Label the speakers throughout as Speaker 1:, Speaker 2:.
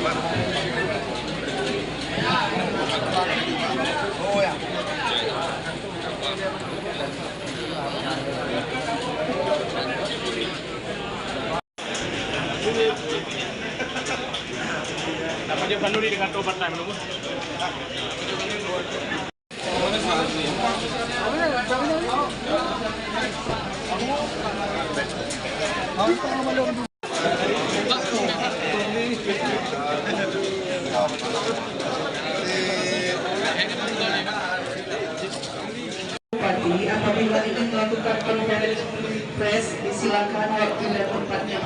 Speaker 1: Oh ya. Dapat dia Banduri dengan overtime dulu.
Speaker 2: Apabila ingin melakukan konferensi pers, disilakan waktu dan tempatnya.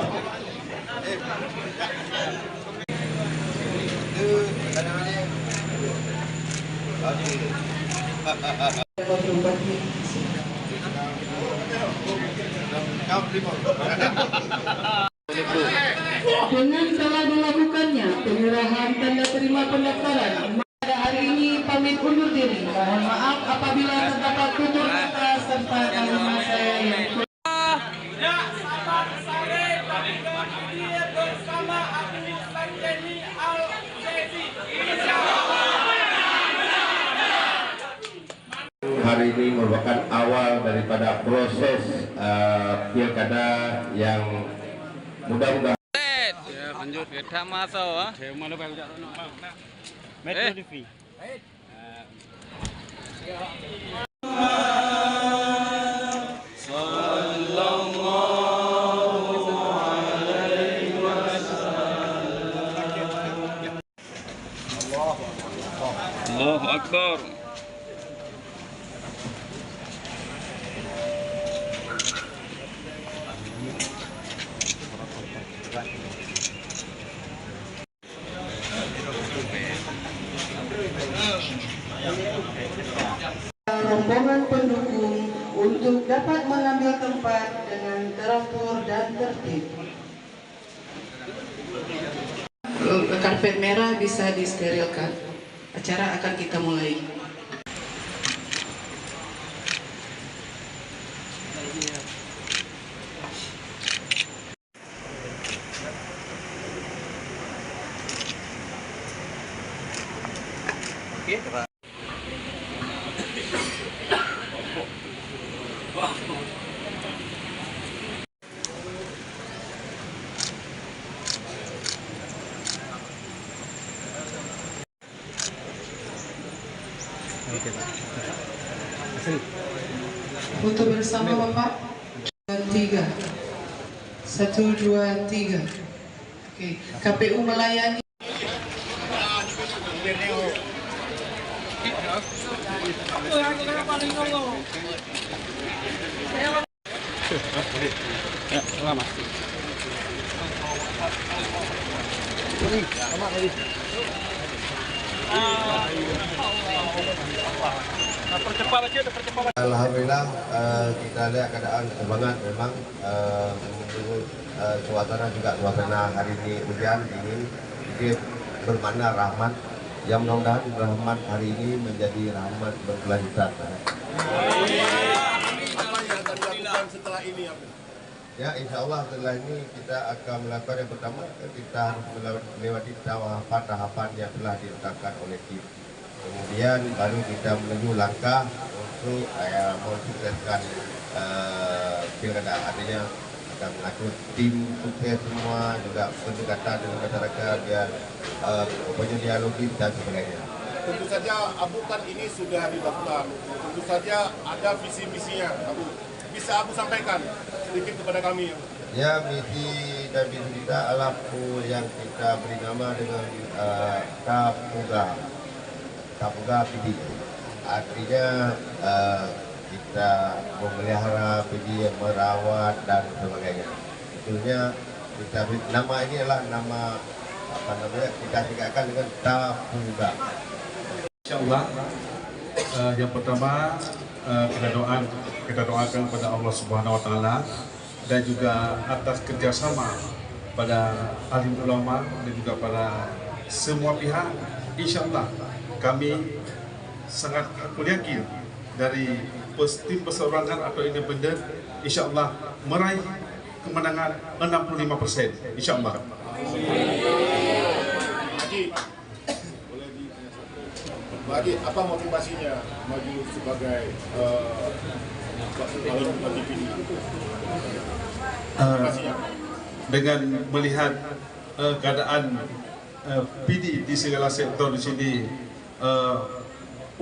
Speaker 2: Dengan telah dilakukannya penyerahan tanda terima pendaftaran, pada hari ini pamit undur diri. Mohon maaf apabila terdapat tutur kata serta kalimat saya yang
Speaker 3: hari ini merupakan awal daripada proses pilkada yang mudah-mudahan.
Speaker 4: Ya, lanjut kita masuk. Metro TV. Allahu Akbar.
Speaker 2: rombongan pendukung untuk dapat mengambil tempat dengan teratur dan tertib. Karpet merah bisa disterilkan. Acara akan kita mulai. Foto bersama Bapak. 3, 1, 2, 3. Oke, KPU melayani.
Speaker 4: Selamat.
Speaker 3: Alhamdulillah kita lihat keadaan semangat memang suasana juga suasana hari ini hujan dingin, jadi bermakna rahmat. Yang mudah-mudahan rahmat hari ini menjadi rahmat berkelanjutan.
Speaker 1: Apa yang akan dilakukan setelah ini?
Speaker 3: Ya, insya Allah setelah ini kita akan melakukan yang pertama, kita harus melewati tahapan-tahapan yang telah ditetapkan oleh tim. Kemudian baru kita menuju langkah untuk mensukseskan pilkada. Artinya akan melakukan tim sukses semua, juga pendekatan dengan masyarakat, ya, dialogis dan sebagainya.
Speaker 1: Tentu saja Abu kan ini sudah didaftar. Tentu saja ada visi-misinya. Abu bisa Abu sampaikan sedikit kepada kami.
Speaker 3: Ya, misi dan visi kita adalah yang kita beri nama dengan Kapuga PD. Artinya kita memelihara PD, merawat dan sebagainya. Tentunya kita beri nama ini adalah nama kita singkatkan dengan Kapuga.
Speaker 5: Insyaallah yang pertama kita doakan kepada Allah Subhanahu Wa Taala dan juga atas kerjasama pada alim ulama dan juga pada semua pihak. Insyaallah kami sangat yakin dari tim perseorangan atau independen, insyaallah meraih kemenangan 65%. Insyaallah.
Speaker 1: lagi, apa motivasinya maju sebagai bagi PD? Motivasinya.
Speaker 5: Dengan melihat keadaan PD di segala sektor di sini,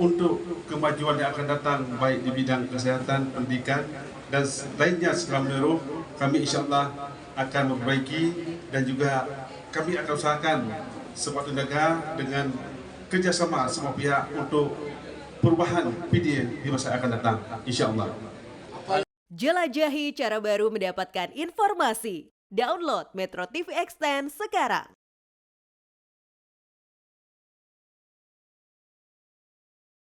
Speaker 5: untuk kemajuan yang akan datang baik di bidang kesehatan, pendidikan dan lainnya secara menyeluruh, kami insyaAllah akan memperbaiki dan juga kami akan usahakan sepatu negara dengan kerjasama semua pihak untuk perubahan PD di masa akan datang, insyaAllah.
Speaker 6: Jelajahi cara baru mendapatkan informasi. Download Metro TV Extend sekarang.